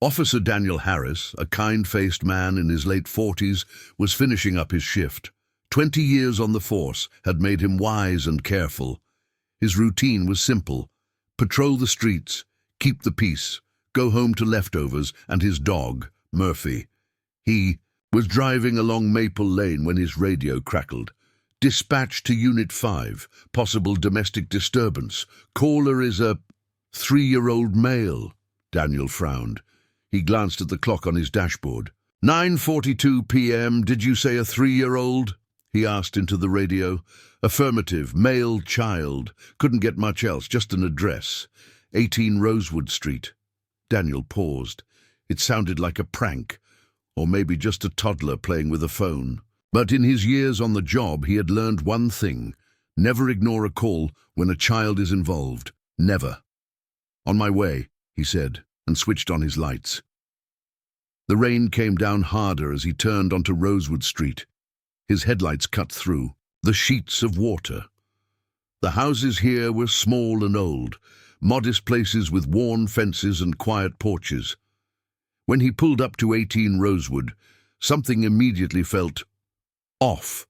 Officer Daniel Harris, a kind-faced man in his late 40s, was finishing up his shift. 20 years on the force had made him wise and careful. His routine was simple: patrol the streets, keep the peace, go home to leftovers and his dog, Murphy. He was driving along Maple Lane when his radio crackled. "Dispatch to Unit 5, possible domestic disturbance. Caller is a 3-year-old male." Daniel frowned. He glanced at the clock on his dashboard. 9:42 p.m. Did you say a 3-year-old? He asked into the radio. "Affirmative, male child. Couldn't get much else, just an address. 18 Rosewood Street." Daniel paused. It sounded like a prank, or maybe just a toddler playing with a phone. But in his years on the job, he had learned one thing: never ignore a call when a child is involved. Never. "On my way," he said, and switched on his lights. The rain came down harder as he turned onto Rosewood Street. His headlights cut through the sheets of water. The houses here were small and old, modest places with worn fences and quiet porches. When he pulled up to 18 Rosewood, something immediately felt off.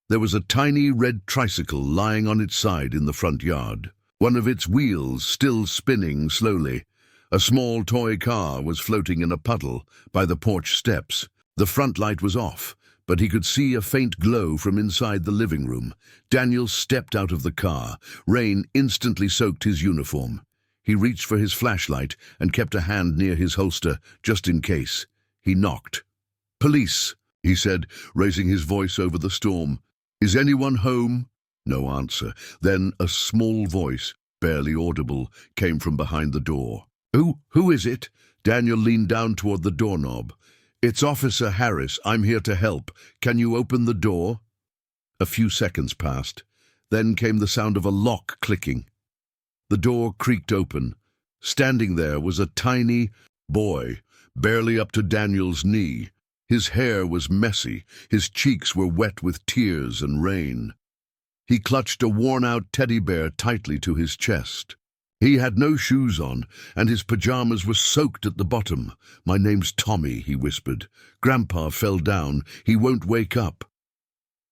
There was a tiny red tricycle lying on its side in the front yard, one of its wheels still spinning slowly. A small toy car was floating in a puddle by the porch steps. The front light was off, but he could see a faint glow from inside the living room. Daniel stepped out of the car. Rain instantly soaked his uniform. He reached for his flashlight and kept a hand near his holster, just in case. He knocked. "Police," he said, raising his voice over the storm. "Is anyone home?" No answer. Then a small voice, barely audible, came from behind the door. Who is it?" Daniel leaned down toward the doorknob. "It's Officer Harris. I'm here to help. Can you open the door?" A few seconds passed. Then came the sound of a lock clicking. The door creaked open. Standing there was a tiny boy, barely up to Daniel's knee. His hair was messy. His cheeks were wet with tears and rain. He clutched a worn-out teddy bear tightly to his chest. He had no shoes on, and his pajamas were soaked at the bottom. "My name's Tommy," he whispered. "Grandpa fell down. He won't wake up."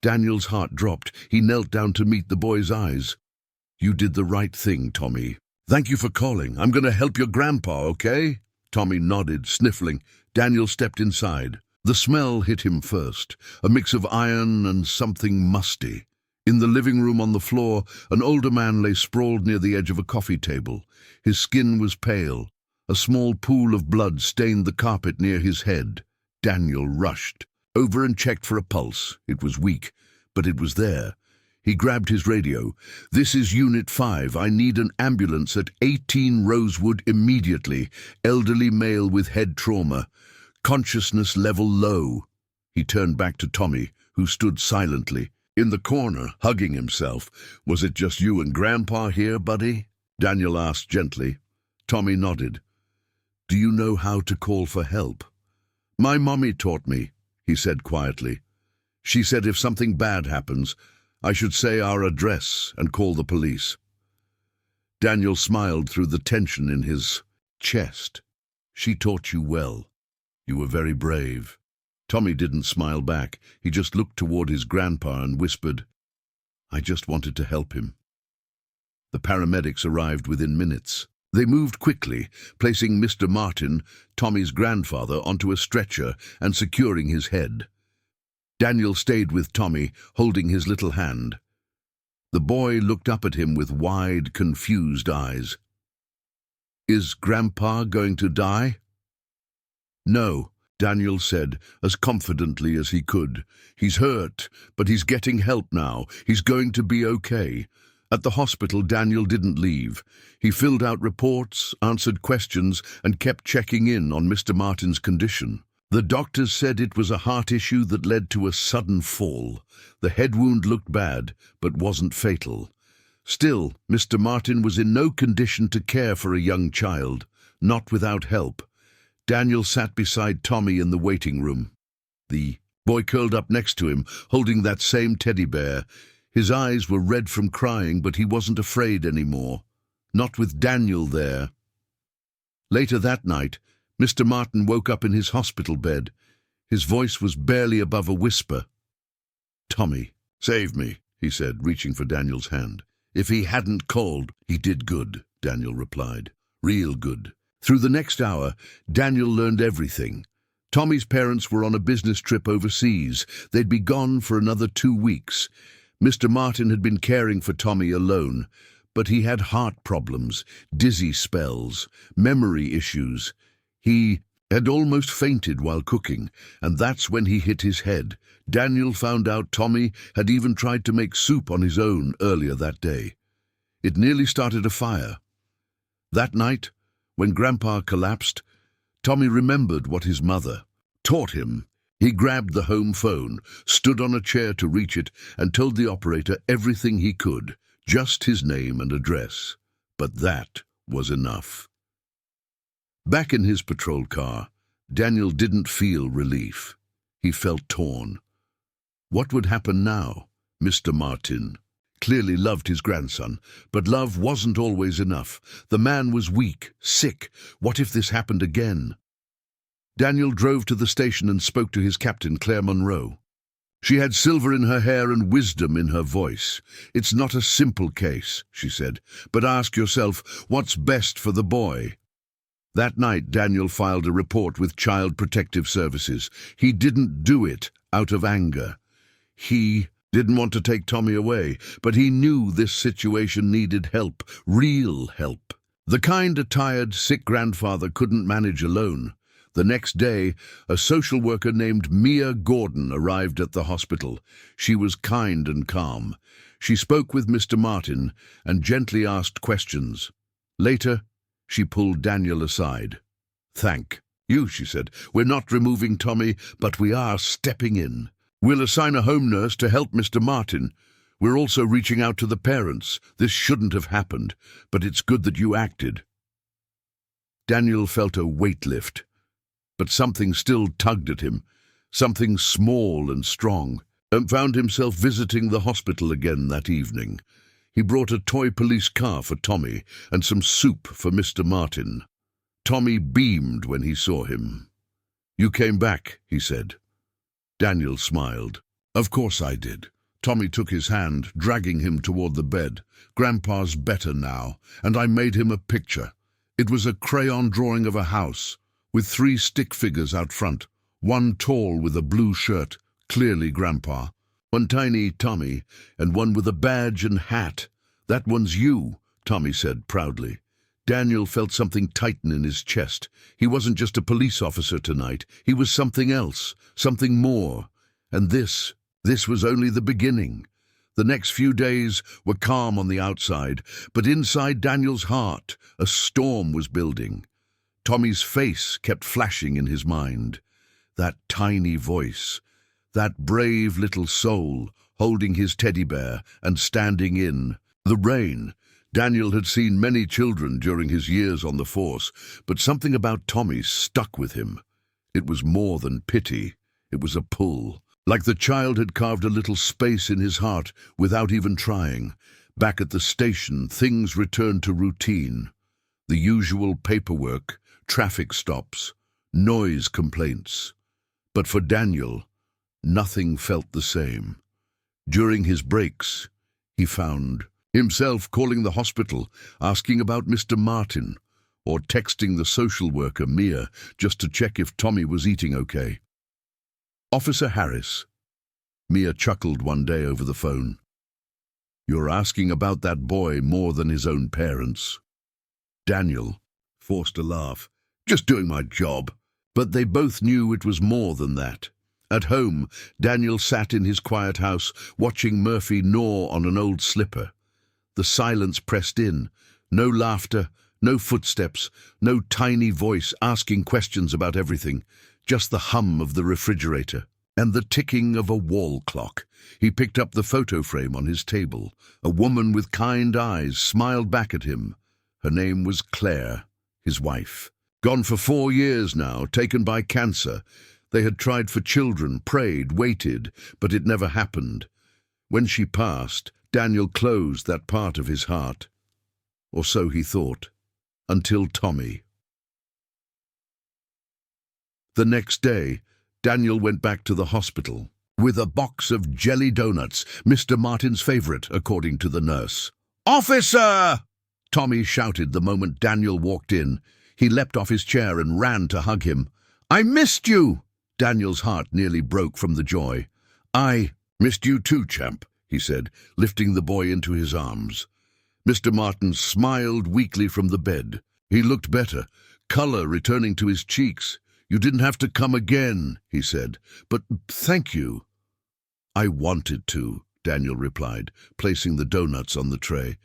Daniel's heart dropped. He knelt down to meet the boy's eyes. "You did the right thing, Tommy. Thank you for calling. I'm going to help your grandpa, okay?" Tommy nodded, sniffling. Daniel stepped inside. The smell hit him first, a mix of iron and something musty. In the living room on the floor, an older man lay sprawled near the edge of a coffee table. His skin was pale. A small pool of blood stained the carpet near his head. Daniel rushed over and checked for a pulse. It was weak, but it was there. He grabbed his radio. "This is Unit 5. I need an ambulance at 18 Rosewood immediately. Elderly male with head trauma. Consciousness level low." He turned back to Tommy, who stood silently in the corner, hugging himself. "Was it just you and Grandpa here, buddy?" Daniel asked gently. Tommy nodded. "Do you know how to call for help?" "My mommy taught me," he said quietly. "She said if something bad happens, I should say our address and call the police." Daniel smiled through the tension in his chest. "She taught you well. You were very brave." Tommy didn't smile back. He just looked toward his grandpa and whispered, "I just wanted to help him." The paramedics arrived within minutes. They moved quickly, placing Mr. Martin, Tommy's grandfather, onto a stretcher and securing his head. Daniel stayed with Tommy, holding his little hand. The boy looked up at him with wide, confused eyes. "Is Grandpa going to die?" "No," Daniel said, as confidently as he could. "He's hurt, but he's getting help now. He's going to be okay." At the hospital, Daniel didn't leave. He filled out reports, answered questions, and kept checking in on Mr. Martin's condition. The doctors said it was a heart issue that led to a sudden fall. The head wound looked bad, but wasn't fatal. Still, Mr. Martin was in no condition to care for a young child, not without help. Daniel sat beside Tommy in the waiting room. The boy curled up next to him, holding that same teddy bear. His eyes were red from crying, but he wasn't afraid anymore. Not with Daniel there. Later that night, Mr. Martin woke up in his hospital bed. His voice was barely above a whisper. "Tommy, save me," he said, reaching for Daniel's hand. "If he hadn't called—" "He did good," Daniel replied. "Real good." Through the next hour, Daniel learned everything. Tommy's parents were on a business trip overseas. They'd be gone for another 2 weeks. Mr. Martin had been caring for Tommy alone, but he had heart problems, dizzy spells, memory issues. He had almost fainted while cooking, and that's when he hit his head. Daniel found out Tommy had even tried to make soup on his own earlier that day. It nearly started a fire. That night, when Grandpa collapsed, Tommy remembered what his mother taught him. He grabbed the home phone, stood on a chair to reach it, and told the operator everything he could, just his name and address. But that was enough. Back in his patrol car, Daniel didn't feel relief. He felt torn. What would happen now? Mr. Martin clearly loved his grandson, but love wasn't always enough. The man was weak, sick. What if this happened again? Daniel drove to the station and spoke to his captain, Claire Monroe. She had silver in her hair and wisdom in her voice. "It's not a simple case," she said, "but ask yourself, what's best for the boy?" That night, Daniel filed a report with Child Protective Services. He didn't do it out of anger. He didn't want to take Tommy away, but he knew this situation needed help, real help. The kind a tired, sick grandfather couldn't manage alone. The next day, a social worker named Mia Gordon arrived at the hospital. She was kind and calm. She spoke with Mr. Martin and gently asked questions. Later, she pulled Daniel aside. "Thank you," she said. "We're not removing Tommy, but we are stepping in. We'll assign a home nurse to help Mr. Martin. We're also reaching out to the parents. This shouldn't have happened, but it's good that you acted." Daniel felt a weight lift, but something still tugged at him, something small and strong, and found himself visiting the hospital again that evening. He brought a toy police car for Tommy and some soup for Mr. Martin. Tommy beamed when he saw him. "You came back," he said. Daniel smiled. "Of course I did." Tommy took his hand, dragging him toward the bed. "Grandpa's better now, and I made him a picture. It was a crayon drawing of a house, with 3 stick figures out front, one tall with a blue shirt, clearly Grandpa, one tiny Tommy, and one with a badge and hat. "That one's you," Tommy said proudly. Daniel felt something tighten in his chest. He wasn't just a police officer tonight. He was something else, something more. And this was only the beginning. The next few days were calm on the outside, but inside Daniel's heart, a storm was building. Tommy's face kept flashing in his mind. That tiny voice, that brave little soul holding his teddy bear and standing in the rain. Daniel had seen many children during his years on the force, but something about Tommy stuck with him. It was more than pity. It was a pull. Like the child had carved a little space in his heart without even trying. Back at the station, things returned to routine. The usual paperwork, traffic stops, noise complaints. But for Daniel, nothing felt the same. During his breaks, he found himself calling the hospital, asking about Mr. Martin, or texting the social worker, Mia, just to check if Tommy was eating okay. "Officer Harris," Mia chuckled one day over the phone. "You're asking about that boy more than his own parents." Daniel forced a laugh. "Just doing my job." But they both knew it was more than that. At home, Daniel sat in his quiet house, watching Murphy gnaw on an old slipper. The silence pressed in. No laughter, no footsteps, no tiny voice asking questions about everything. Just the hum of the refrigerator and the ticking of a wall clock. He picked up the photo frame on his table. A woman with kind eyes smiled back at him. Her name was Claire, his wife. Gone for 4 years now, taken by cancer. They had tried for children, prayed, waited, but it never happened. When she passed, Daniel closed that part of his heart. Or so he thought. Until Tommy. The next day, Daniel went back to the hospital with a box of jelly donuts, Mr. Martin's favorite, according to the nurse. "Officer!" Tommy shouted the moment Daniel walked in. He leapt off his chair and ran to hug him. "I missed you!" Daniel's heart nearly broke from the joy. "I missed you too, champ," he said, lifting the boy into his arms. Mr. Martin smiled weakly from the bed. He looked better, color returning to his cheeks. "You didn't have to come again," he said, "but thank you." "I wanted to," Daniel replied, placing the donuts on the tray.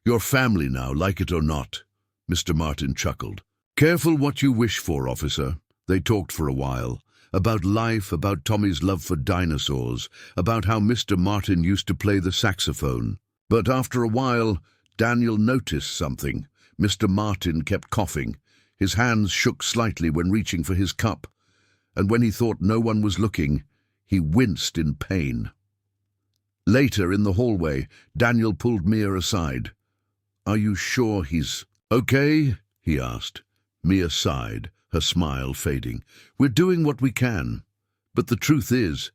"You're family now, like it or not." Mr. Martin chuckled. "Careful what you wish for, officer." They talked for a while, about life, about Tommy's love for dinosaurs, about how Mr. Martin used to play the saxophone. But after a while, Daniel noticed something. Mr. Martin kept coughing. His hands shook slightly when reaching for his cup, and when he thought no one was looking, he winced in pain. Later, in the hallway, Daniel pulled Mia aside. "Are you sure he's okay?" he asked. Mia sighed, her smile fading. "We're doing what we can. But the truth is,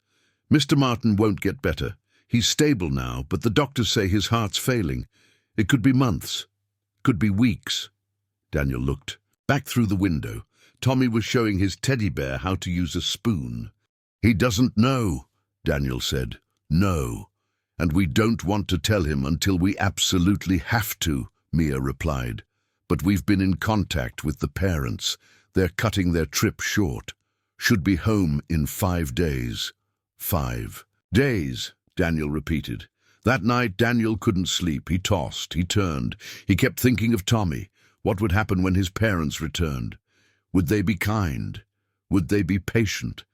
Mr. Martin won't get better. He's stable now, but the doctors say his heart's failing. It could be months, could be weeks." Daniel looked. Back through the window, Tommy was showing his teddy bear how to use a spoon. "He doesn't know," Daniel said. "No. And we don't want to tell him until we absolutely have to," Mia replied. "But we've been in contact with the parents. They're cutting their trip short. Should be home in 5 days. 5 days, Daniel repeated. That night, Daniel couldn't sleep. He tossed, he turned. He kept thinking of Tommy. What would happen when his parents returned? Would they be kind? Would they be patient?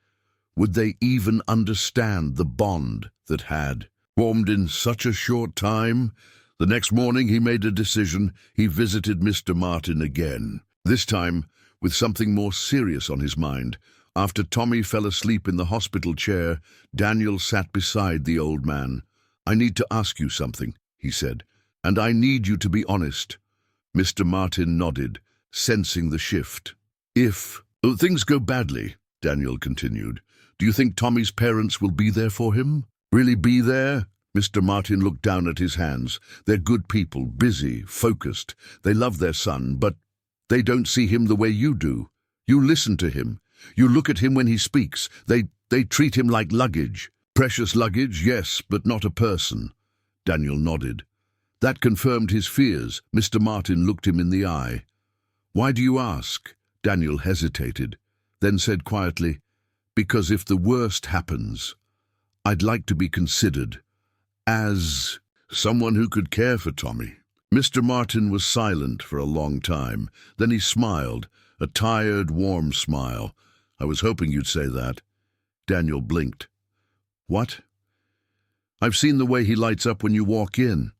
Would they even understand the bond that had formed in such a short time? The next morning he made a decision. He visited Mr. Martin again, this time with something more serious on his mind. After Tommy fell asleep in the hospital chair, Daniel sat beside the old man. "I need to ask you something," he said, "and I need you to be honest." Mr. Martin nodded, sensing the shift. "If things go badly," Daniel continued, "do you think Tommy's parents will be there for him? Really be there?" Mr. Martin looked down at his hands. "They're good people, busy, focused. They love their son, but they don't see him the way you do. You listen to him. You look at him when he speaks. They treat him like luggage. Precious luggage, yes, but not a person." Daniel nodded. That confirmed his fears. Mr. Martin looked him in the eye. "Why do you ask?" Daniel hesitated, then said quietly, "Because if the worst happens, I'd like to be considered as someone who could care for Tommy." Mr. Martin was silent for a long time. Then he smiled, a tired, warm smile. "I was hoping you'd say that." Daniel blinked. "What?" "I've seen the way he lights up when you walk in.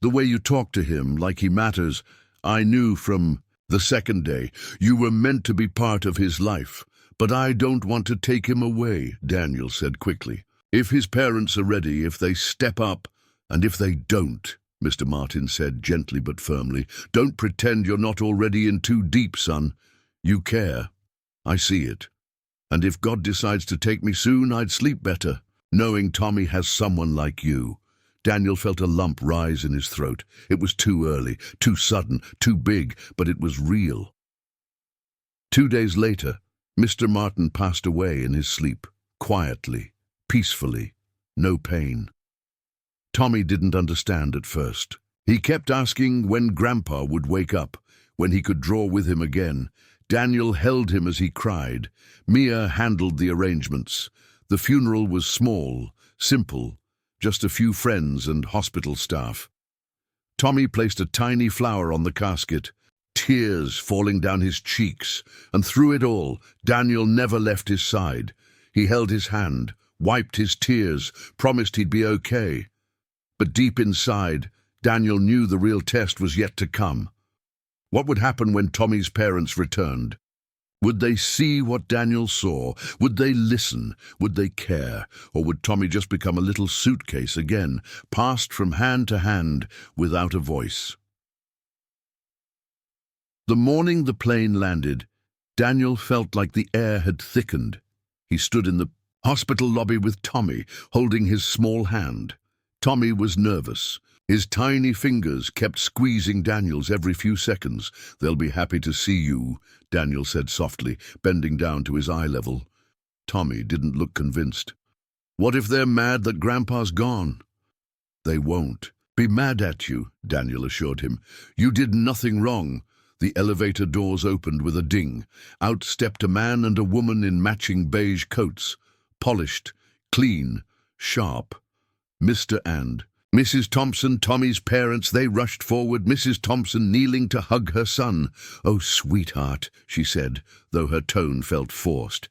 The way you talk to him, like he matters. I knew from the second day you were meant to be part of his life. But I don't want to take him away," Daniel said quickly. "If his parents are ready, if they step up, and if they don't," Mr. Martin said gently but firmly, "don't pretend you're not already in too deep, son. You care. I see it. And if God decides to take me soon, I'd sleep better, knowing Tommy has someone like you." Daniel felt a lump rise in his throat. It was too early, too sudden, too big, but it was real. 2 days later, Mr. Martin passed away in his sleep, quietly, peacefully, no pain. Tommy didn't understand at first. He kept asking when Grandpa would wake up, when he could draw with him again. Daniel held him as he cried. Mia handled the arrangements. The funeral was small, simple, just a few friends and hospital staff. Tommy placed a tiny flower on the casket, tears falling down his cheeks, and through it all, Daniel never left his side. He held his hand, wiped his tears, promised he'd be okay. But deep inside, Daniel knew the real test was yet to come. What would happen when Tommy's parents returned? Would they see what Daniel saw? Would they listen? Would they care? Or would Tommy just become a little suitcase again, passed from hand to hand without a voice? The morning the plane landed, Daniel felt like the air had thickened. He stood in the hospital lobby with Tommy, holding his small hand. Tommy was nervous. His tiny fingers kept squeezing Daniel's every few seconds. "They'll be happy to see you," Daniel said softly, bending down to his eye level. Tommy didn't look convinced. "What if they're mad that Grandpa's gone?" "They won't be mad at you," Daniel assured him. "You did nothing wrong." The elevator doors opened with a ding. Out stepped a man and a woman in matching beige coats. Polished, clean, sharp. Mr. and Mrs. Thompson, Tommy's parents, they rushed forward, Mrs. Thompson kneeling to hug her son. "Oh, sweetheart," she said, though her tone felt forced.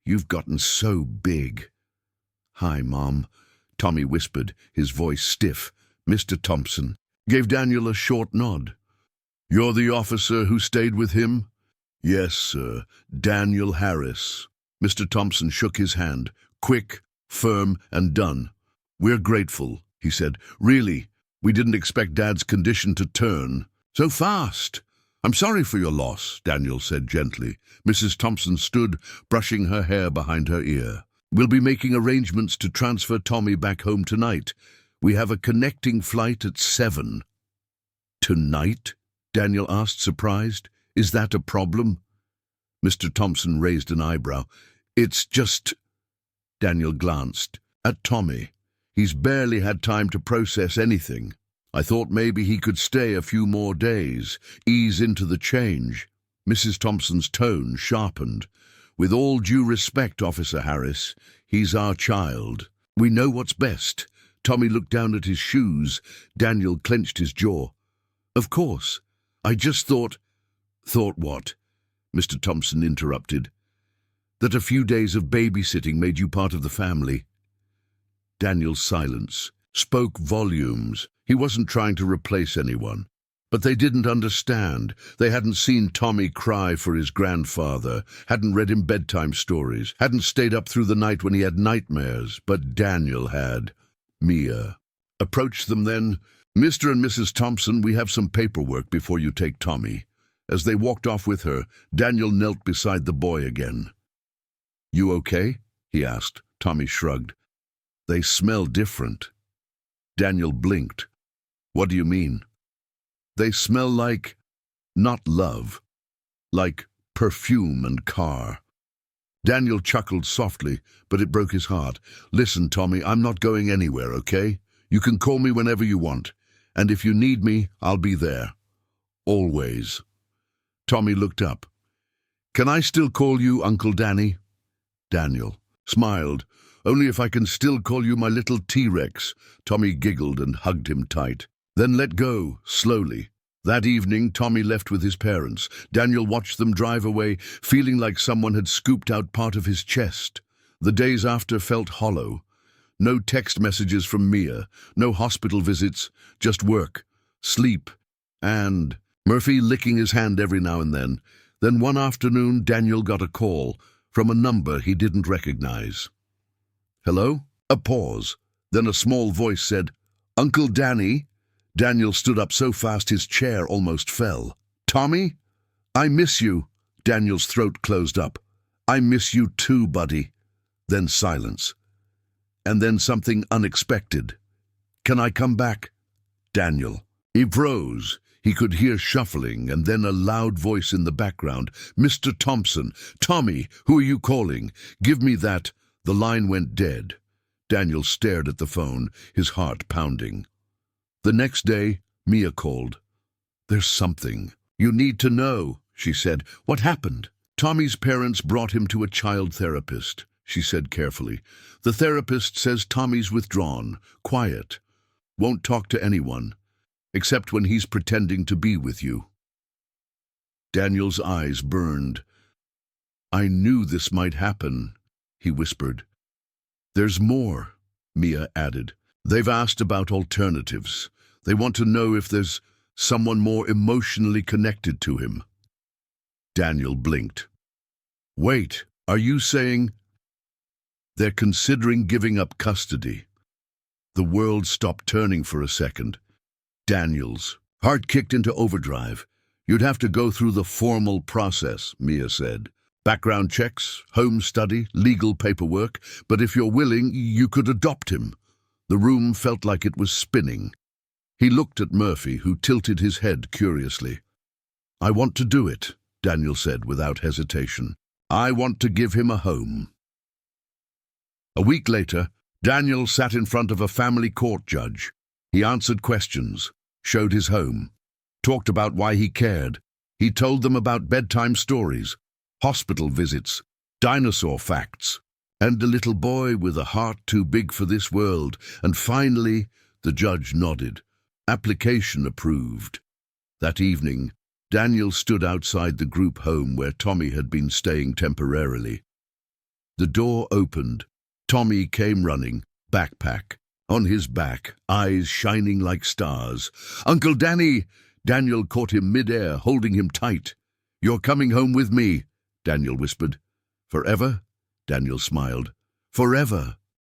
"You've gotten so big." "Hi, Mom," Tommy whispered, his voice stiff. Mr. Thompson gave Daniel a short nod. "You're the officer who stayed with him?" "Yes, sir. Daniel Harris." Mr. Thompson shook his hand, quick, firm, and done. "We're grateful," he said. "Really, we didn't expect Dad's condition to turn so fast." "I'm sorry for your loss," Daniel said gently. Mrs. Thompson stood, brushing her hair behind her ear. "We'll be making arrangements to transfer Tommy back home tonight. We have a connecting flight at 7. "Tonight?" Daniel asked, surprised. "Is that a problem?" Mr. Thompson raised an eyebrow. "It's just—" Daniel glanced at Tommy. "He's barely had time to process anything. I thought maybe he could stay a few more days, ease into the change." Mrs. Thompson's tone sharpened. "With all due respect, Officer Harris, he's our child. We know what's best." Tommy looked down at his shoes. Daniel clenched his jaw. "Of course. I just thought—" "Thought what?" Mr. Thompson interrupted. "That a few days of babysitting made you part of the family." Daniel's silence spoke volumes. He wasn't trying to replace anyone. But they didn't understand. They hadn't seen Tommy cry for his grandfather, hadn't read him bedtime stories, hadn't stayed up through the night when he had nightmares. But Daniel had. Mia approached them then. "Mr. and Mrs. Thompson, we have some paperwork before you take Tommy." As they walked off with her, Daniel knelt beside the boy again. "You okay?" he asked. Tommy shrugged. "They smell different." Daniel blinked. "What do you mean?" "They smell like, not love, like perfume and car." Daniel chuckled softly, but it broke his heart. "Listen, Tommy, I'm not going anywhere, okay? You can call me whenever you want, and if you need me, I'll be there. Always." Tommy looked up. "Can I still call you Uncle Danny?" Daniel smiled. "Only if I can still call you my little T-Rex." Tommy giggled and hugged him tight, then let go, slowly. That evening, Tommy left with his parents. Daniel watched them drive away, feeling like someone had scooped out part of his chest. The days after felt hollow. No text messages from Mia, no hospital visits, just work, sleep, and Murphy licking his hand every now and then. Then one afternoon, Daniel got a call from a number he didn't recognize. "Hello?" A pause. Then a small voice said, "Uncle Danny?" Daniel stood up so fast his chair almost fell. "Tommy? I miss you." Daniel's throat closed up. "I miss you too, buddy." Then silence. And then something unexpected. "Can I come back?" Daniel. He froze. He could hear shuffling and then a loud voice in the background. "Mr. Thompson. Tommy, who are you calling? Give me that." The line went dead. Daniel stared at the phone, his heart pounding. The next day, Mia called. "There's something. You need to know," she said. "What happened?" "Tommy's parents brought him to a child therapist," she said carefully. "The therapist says Tommy's withdrawn, quiet, won't talk to anyone, except when he's pretending to be with you." Daniel's eyes burned. "I knew this might happen," he whispered. "There's more," Mia added. "They've asked about alternatives. They want to know if there's someone more emotionally connected to him." Daniel blinked. "Wait, are you saying—" "They're considering giving up custody." The world stopped turning for a second. Daniel's heart kicked into overdrive. You'd have to go through the formal process, Mia said. Background checks, home study, legal paperwork, but if you're willing, you could adopt him. The room felt like it was spinning. He looked at Murphy, who tilted his head curiously. I want to do it, Daniel said without hesitation. I want to give him a home. A week later, Daniel sat in front of a family court judge. He answered questions, showed his home, talked about why he cared. He told them about bedtime stories, hospital visits, dinosaur facts, and a little boy with a heart too big for this world. And finally, the judge nodded. Application approved. That evening, Daniel stood outside the group home where Tommy had been staying temporarily. The door opened. Tommy came running, backpack on his back, eyes shining like stars. Uncle Danny! Daniel caught him mid-air, holding him tight. You're coming home with me, Daniel whispered. Forever? Daniel smiled. Forever.